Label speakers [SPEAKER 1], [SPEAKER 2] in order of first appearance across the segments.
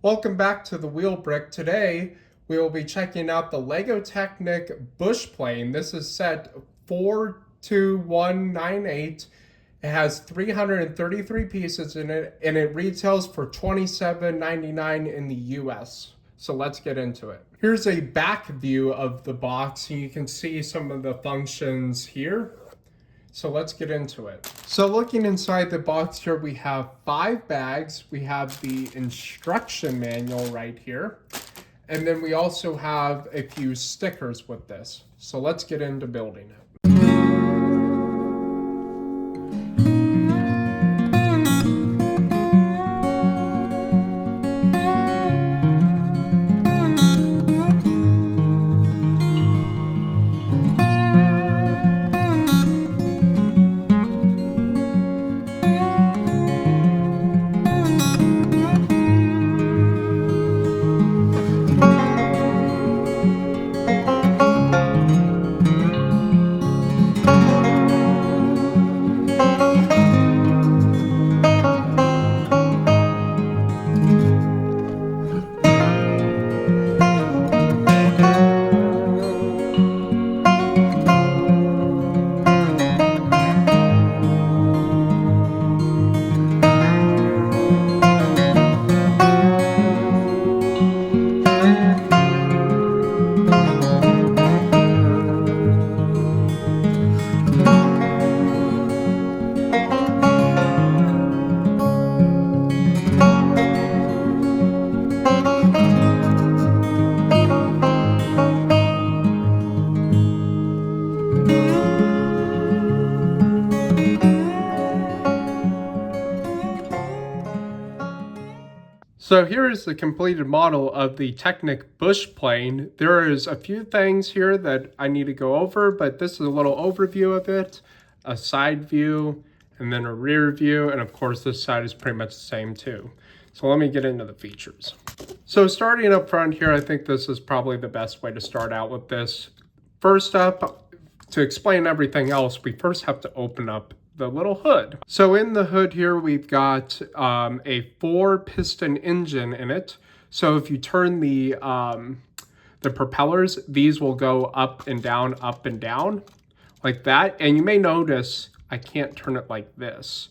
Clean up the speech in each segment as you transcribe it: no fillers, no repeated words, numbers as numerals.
[SPEAKER 1] Welcome back to the Wheel Brick. Today we will be checking out the LEGO Technic Bush Plane. This is set 42198. It has 333 pieces in it and it retails for $27.99 in the US. So let's get into it. Here's a back view of the box and you can see some of the functions here. So let's get into it. So looking inside the box here, we have 5 bags. We have the instruction manual right here. And then we also have a few stickers with this. So let's get into building it. So here is the completed model of the Technic Bush Plane. There is a few things here that I need to go over, but this is a little overview of it, a side view, and then a rear view, and of course this side is pretty much the same too. So let me get into the features. So starting up front here, I think this is probably the best way to start out with this. First up, to explain everything else, we first have to open up the little hood. So in the hood here, we've got a 4-piston engine in it. So if you turn the propellers, these will go up and down, like that. And you may notice I can't turn it like this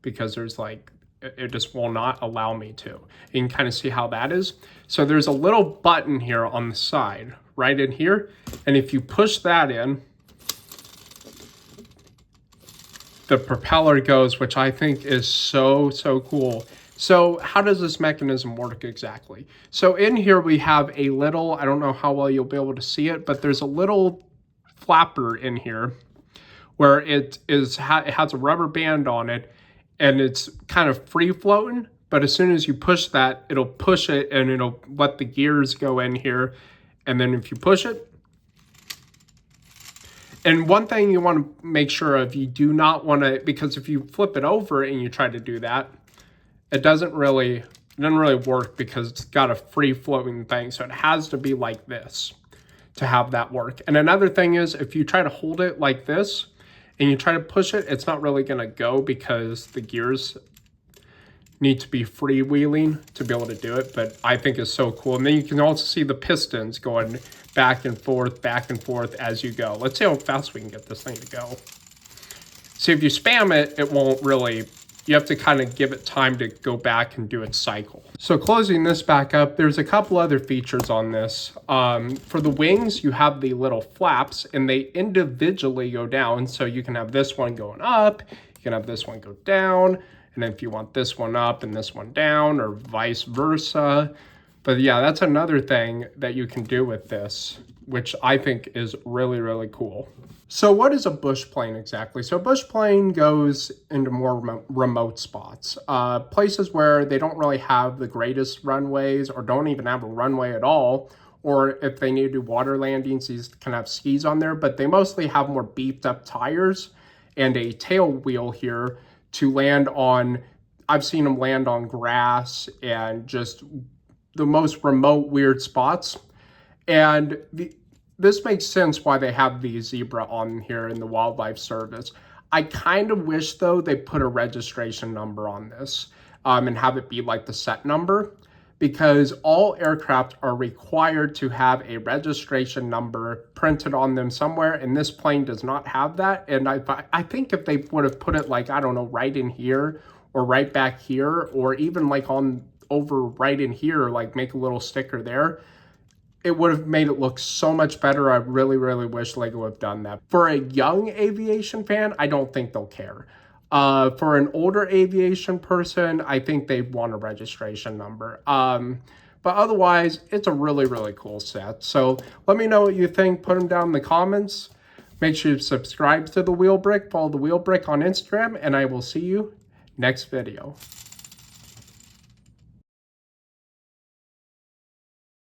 [SPEAKER 1] because there's like, it just will not allow me to. You can kind of see how that is. So there's a little button here on the side, right in here. And if you push that in, the propeller goes, which I think is so cool. So how does this mechanism work exactly? So in here we have a little, I don't know how well you'll be able to see it, but there's a little flapper in here where it has a rubber band on it and it's kind of free floating. But as soon as you push that, it'll push it and it'll let the gears go in here. And then if you push it, and one thing you want to make sure of, you do not want to, because if you flip it over and you try to do that, it doesn't really work because it's got a free floating thing. So it has to be like this to have that work. And another thing is if you try to hold it like this and you try to push it, it's not really going to go because the gears need to be freewheeling to be able to do it, but I think it's so cool. And then you can also see the pistons going back and forth as you go. Let's see how fast we can get this thing to go. See, if you spam it, it won't really, you have to kind of give it time to go back and do its cycle. So closing this back up, there's a couple other features on this. For the wings, you have the little flaps and they individually go down. So you can have this one going up, you can have this one go down, and if you want this one up and this one down or vice versa. But yeah, that's another thing that you can do with this, which I think is really cool. So what is a bush plane exactly? So a bush plane goes into more remote spots, places where they don't really have the greatest runways or don't even have a runway at all. Or if they need to do water landings, these can have skis on there, but they mostly have more beefed up tires and a tail wheel here to land on. I've seen them land on grass and just the most remote, weird spots. And this makes sense why they have the zebra on here in the Wildlife Service. I kind of wish, though, they put a registration number on this and have it be like the set number, because all aircraft are required to have a registration number printed on them somewhere, and this plane does not have that. And I think if they would have put it like, I don't know, right in here or right back here, or even like on over right in here, like make a little sticker there, it would have made it look so much better. I really, really wish LEGO would have done that. For a young aviation fan, I don't think they'll care. For an older aviation person, I think they want a registration number. But otherwise, it's a really, really cool set. So let me know what you think. Put them down in the comments. Make sure you subscribe to The Wheel Brick. Follow The Wheel Brick on Instagram. And I will see you next video.